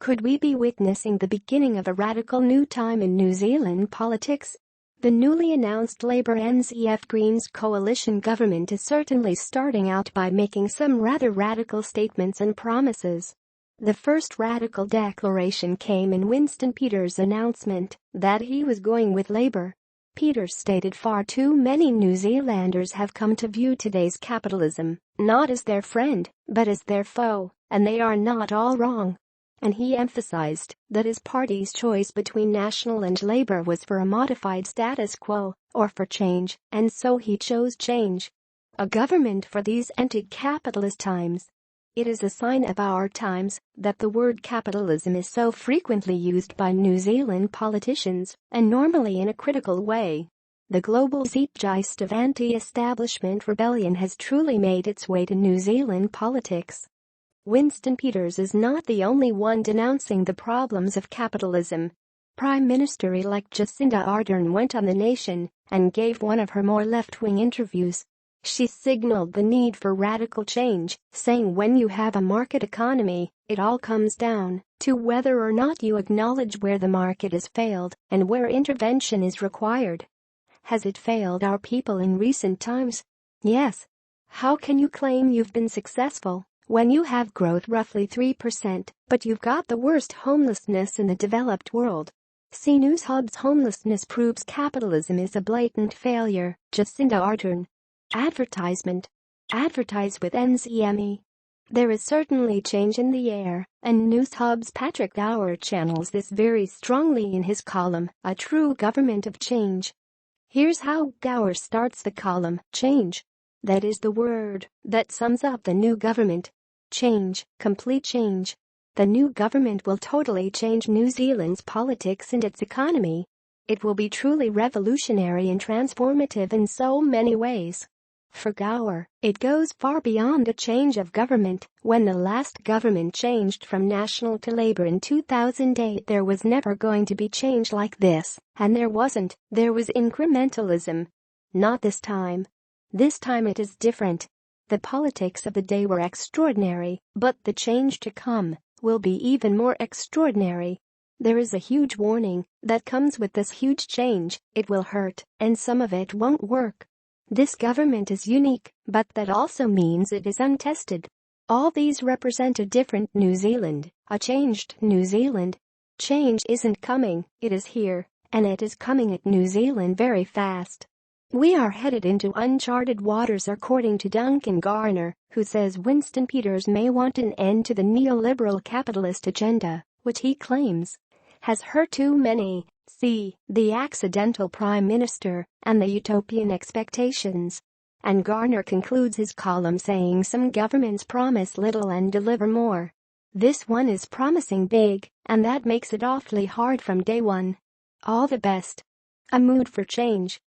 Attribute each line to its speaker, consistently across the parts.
Speaker 1: Could we be witnessing the beginning of a radical new time in New Zealand politics? The newly announced Labour-NZF-Greens coalition government is certainly starting out by making some rather radical statements and promises. The first radical declaration came in Winston Peters' announcement that he was going with Labour. Peters stated far too many New Zealanders have come to view today's capitalism not as their friend, but as their foe, and they are not all wrong. And he emphasized that his party's choice between National and Labour was for a modified status quo or for change, and so he chose change. A government for these anti-capitalist times. It is a sign of our times that the word capitalism is so frequently used by New Zealand politicians, and normally in a critical way. The global zeitgeist of anti-establishment rebellion has truly made its way to New Zealand politics. Winston Peters is not the only one denouncing the problems of capitalism. Prime Minister-elect Jacinda Ardern went on The Nation and gave one of her more left-wing interviews. She signaled the need for radical change, saying when you have a market economy, it all comes down to whether or not you acknowledge where the market has failed and where intervention is required. Has it failed our people in recent times? Yes. How can you claim you've been successful when you have growth roughly 3%, but you've got the worst homelessness in the developed world? See News Hub's Homelessness Proves Capitalism is a Blatant Failure, Jacinda Ardern. Advertisement. Advertise with NZME. There is certainly change in the air, and News Hub's Patrick Gower channels this very strongly in his column, A True Government of Change. Here's how Gower starts the column, change. That is the word that sums up the new government. Change, complete change. The new government will totally change New Zealand's politics and its economy. It will be truly revolutionary and transformative in so many ways. For Gower, it goes far beyond a change of government. When the last government changed from National to Labour in 2008, there was never going to be change like this, and there wasn't. There was incrementalism. Not this time. This time it is different. The politics of the day were extraordinary, but the change to come will be even more extraordinary. There is a huge warning that comes with this huge change. It will hurt, and some of it won't work. This government is unique, but that also means it is untested. All these represent a different New Zealand, a changed New Zealand. Change isn't coming, it is here, and it is coming at New Zealand very fast. We are headed into uncharted waters, according to Duncan Garner, who says Winston Peters may want an end to the neoliberal capitalist agenda, which he claims has hurt too many. See the accidental prime minister and the utopian expectations. And Garner concludes his column saying some governments promise little and deliver more. This one is promising big, and that makes it awfully hard from day one. All the best. A mood for change.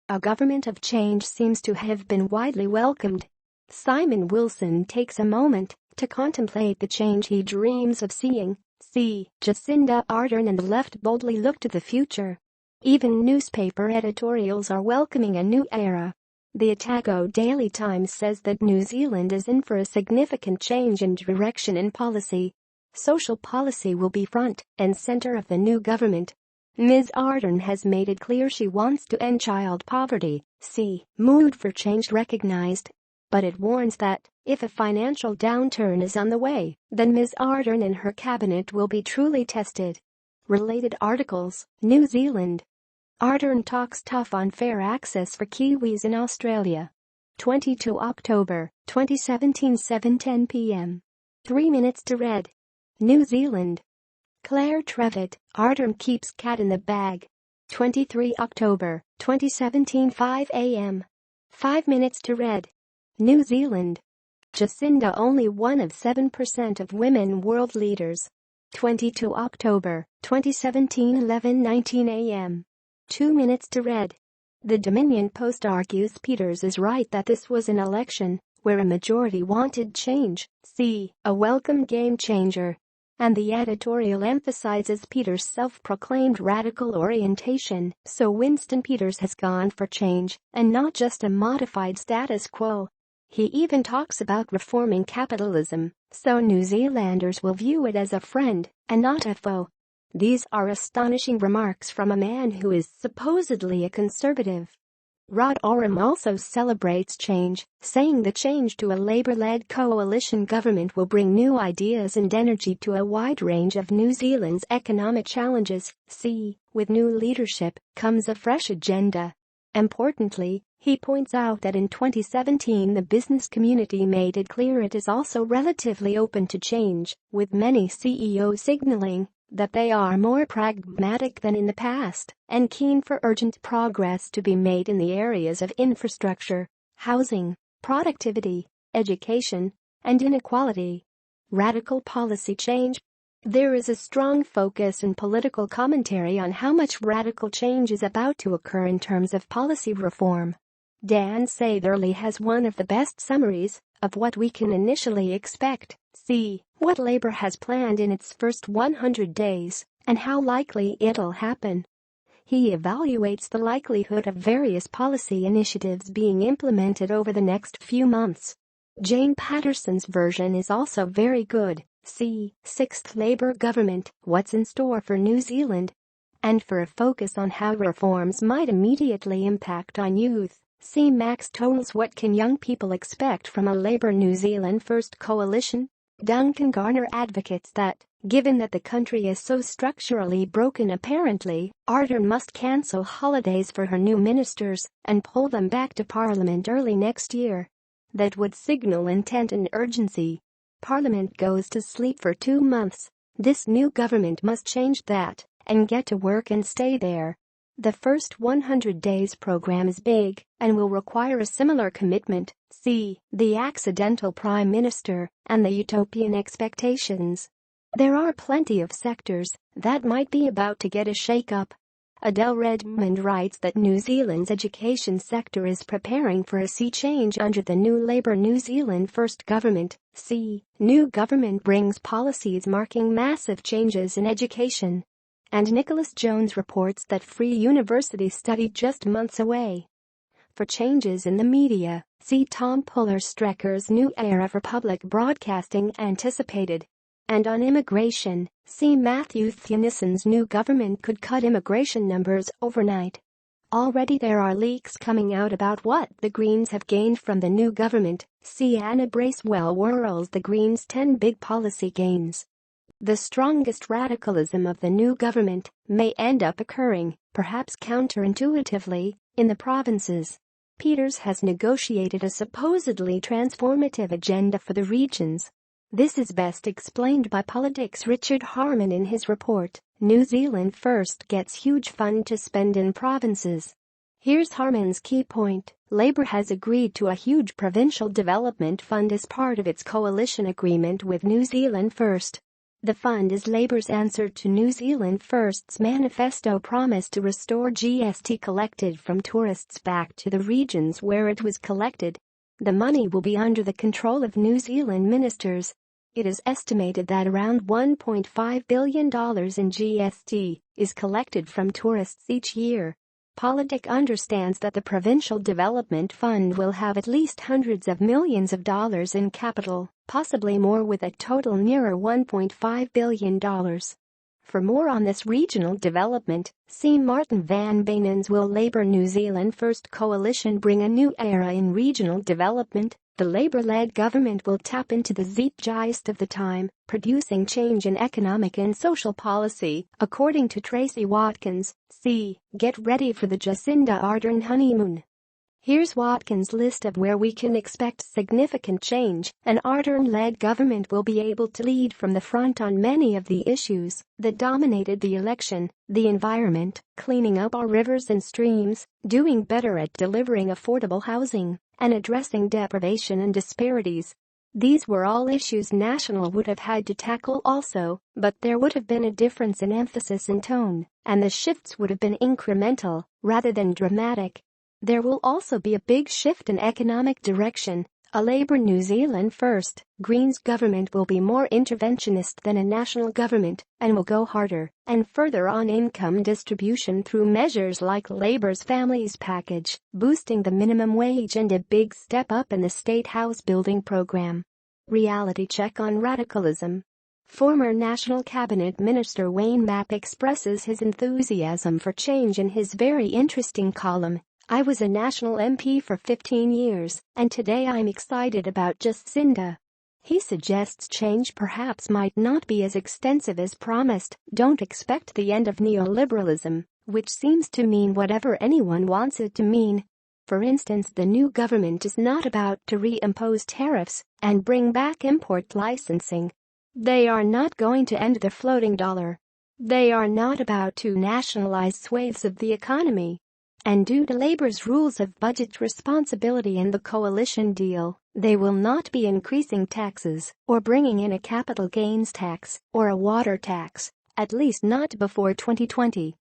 Speaker 1: A government of change seems to have been widely welcomed. Simon Wilson takes a moment to contemplate the change he dreams of seeing. See, Jacinda Ardern and the left boldly look to the future. Even newspaper editorials are welcoming a new era. The Otago Daily Times says that New Zealand is in for a significant change in direction in policy. Social policy will be front and center of the new government. Ms. Ardern has made it clear she wants to end child poverty. See, mood for change recognized. But it warns that, if a financial downturn is on the way, then Ms. Ardern and her cabinet will be truly tested. Related articles, New Zealand. Ardern talks tough on fair access for Kiwis in Australia. 22 October, 2017 7:10 p.m. 3 minutes to read. New Zealand. Claire Trevitt, Ardern keeps cat in the bag. 23 October, 2017 5 a.m. 5 minutes to read. New Zealand. Jacinda only one of 7% of women world leaders. 22 October, 2017 11:19 a.m. 2 minutes to read. The Dominion Post argues Peters is right that this was an election where a majority wanted change. See, a welcome game changer. And the editorial emphasizes Peters' self-proclaimed radical orientation, so Winston Peters has gone for change, and not just a modified status quo. He even talks about reforming capitalism, so New Zealanders will view it as a friend and not a foe. These are astonishing remarks from a man who is supposedly a conservative. Rod Oram also celebrates change, saying the change to a Labour-led coalition government will bring new ideas and energy to a wide range of New Zealand's economic challenges. With new leadership comes a fresh agenda. Importantly, he points out that in 2017 the business community made it clear it is also relatively open to change, with many CEOs signaling that they are more pragmatic than in the past and keen for urgent progress to be made in the areas of infrastructure, housing, productivity, education, and inequality. Radical policy change. There is a strong focus in political commentary on how much radical change is about to occur in terms of policy reform. Dan Satherley has one of the best summaries of what we can initially expect. What Labour has planned in its first 100 days and how likely it'll happen. He evaluates the likelihood of various policy initiatives being implemented over the next few months. Jane Patterson's version is also very good. Sixth Labour government, what's in store for New Zealand? And for a focus on how reforms might immediately impact on youth, see Max Tolles. What can young people expect from a Labour New Zealand First coalition? Duncan Garner advocates that, given that the country is so structurally broken apparently, Ardern must cancel holidays for her new ministers and pull them back to Parliament early next year. That would signal intent and urgency. Parliament goes to sleep for 2 months. This new government must change that and get to work and stay there. The first 100 days program is big and will require a similar commitment. The accidental prime minister and the utopian expectations. There are plenty of sectors that might be about to get a shake-up. Adele Redmond writes that New Zealand's education sector is preparing for a sea change under the new Labour New Zealand First government. New government brings policies marking massive changes in education. And Nicholas Jones reports that Free University study just months away. For changes in the media, see Tom Puller-Strecker's New Era for Public Broadcasting anticipated. And on immigration, see Matthew Thienissen's new government could cut immigration numbers overnight. Already there are leaks coming out about what the Greens have gained from the new government. See Anna Bracewell-Worrell's The Greens' 10 Big Policy Gains. The strongest radicalism of the new government may end up occurring, perhaps counterintuitively, in the provinces. Peters has negotiated a supposedly transformative agenda for the regions. This is best explained by Politics' Richard Harman in his report, New Zealand First Gets Huge Fund to Spend in Provinces. Here's Harman's key point. Labour has agreed to a huge provincial development fund as part of its coalition agreement with New Zealand First. The fund is Labour's answer to New Zealand First's manifesto promise to restore GST collected from tourists back to the regions where it was collected. The money will be under the control of New Zealand ministers. It is estimated that around $1.5 billion in GST is collected from tourists each year. Politic understands that the Provincial Development Fund will have at least hundreds of millions of dollars in capital, possibly more, with a total nearer $1.5 billion. For more on this regional development, see Martin van Beinen's Will Labour New Zealand First Coalition Bring a New Era in Regional Development? The Labour-led government will tap into the zeitgeist of the time, producing change in economic and social policy, according to Tracy Watkins. Get ready for the Jacinda Ardern honeymoon. Here's Watkins' list of where we can expect significant change. An Ardern-led government will be able to lead from the front on many of the issues that dominated the election: the environment, cleaning up our rivers and streams, doing better at delivering affordable housing, and addressing deprivation and disparities. These were all issues National would have had to tackle also, but there would have been a difference in emphasis and tone, and the shifts would have been incremental rather than dramatic. There will also be a big shift in economic direction. A Labour New Zealand first, Greens government will be more interventionist than a national government and will go harder and further on income distribution through measures like Labour's Families Package, boosting the minimum wage and a big step up in the state house building program. Reality check on radicalism. Former National Cabinet Minister Wayne Mapp expresses his enthusiasm for change in his very interesting column. I was a national MP for 15 years, and today I'm excited about Jacinda. He suggests change perhaps might not be as extensive as promised. Don't expect the end of neoliberalism, which seems to mean whatever anyone wants it to mean. For instance, the new government is not about to reimpose tariffs and bring back import licensing. They are not going to end the floating dollar. They are not about to nationalize swathes of the economy. And due to Labour's rules of budget responsibility and the coalition deal, they will not be increasing taxes or bringing in a capital gains tax or a water tax, at least not before 2020.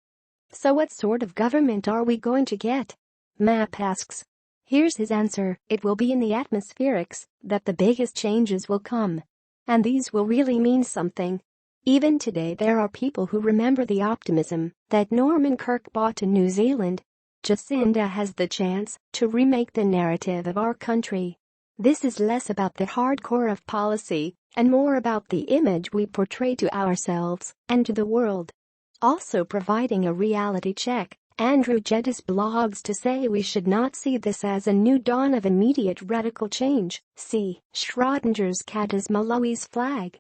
Speaker 1: So what sort of government are we going to get? Mapp asks. Here's his answer. It will be in the atmospherics that the biggest changes will come. And these will really mean something. Even today there are people who remember the optimism that Norman Kirk brought to New Zealand. Jacinda has the chance to remake the narrative of our country. This is less about the hardcore of policy and more about the image we portray to ourselves and to the world. Also providing a reality check, Andrew Geddes blogs to say we should not see this as a new dawn of immediate radical change. See Schrodinger's cat is Malawi's flag.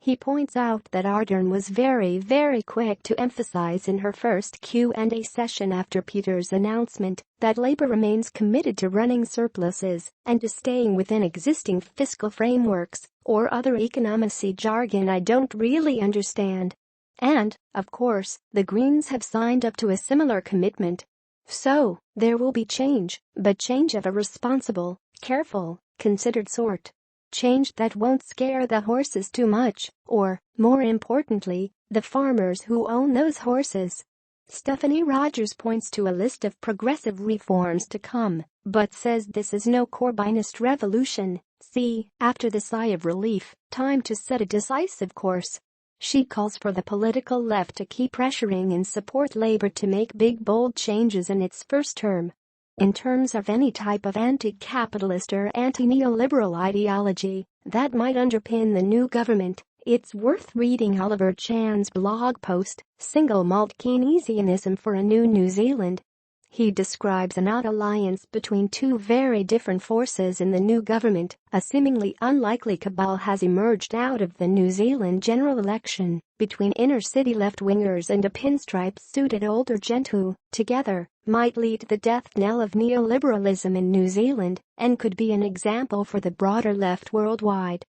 Speaker 1: He points out that Ardern was very quick to emphasize in her first Q&A session after Peters' announcement that Labour remains committed to running surpluses and to staying within existing fiscal frameworks, or other economicy jargon I don't really understand. And, of course, the Greens have signed up to a similar commitment. So, there will be change, but change of a responsible, careful, considered sort. Change that won't scare the horses too much, or, more importantly, the farmers who own those horses. Stephanie Rogers points to a list of progressive reforms to come, but says this is no Corbynist revolution. See, after the sigh of relief, time to set a decisive course. She calls for the political left to keep pressuring and support Labour to make big bold changes in its first term. In terms of any type of anti-capitalist or anti-neoliberal ideology that might underpin the new government, it's worth reading Oliver Chan's blog post, Single Malt Keynesianism for a New New Zealand. He describes an odd alliance between two very different forces in the new government. A seemingly unlikely cabal has emerged out of the New Zealand general election between inner-city left-wingers and a pinstripe-suited older gent who, together, might lead the death knell of neoliberalism in New Zealand and could be an example for the broader left worldwide.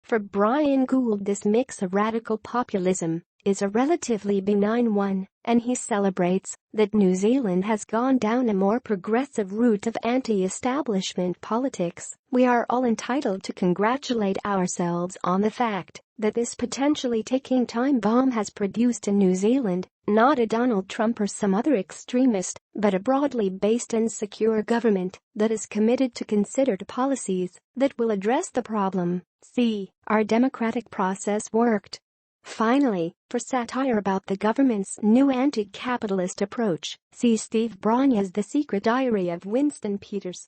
Speaker 1: For Brian Gould, this mix of radical populism is a relatively benign one, and he celebrates that New Zealand has gone down a more progressive route of anti-establishment politics. We are all entitled to congratulate ourselves on the fact that this potentially ticking time bomb has produced in New Zealand not a Donald Trump or some other extremist, but a broadly based and secure government that is committed to considered policies that will address the problem. See, our democratic process worked. Finally, for satire about the government's new anti-capitalist approach, see Steve Bronia's The Secret Diary of Winston Peters.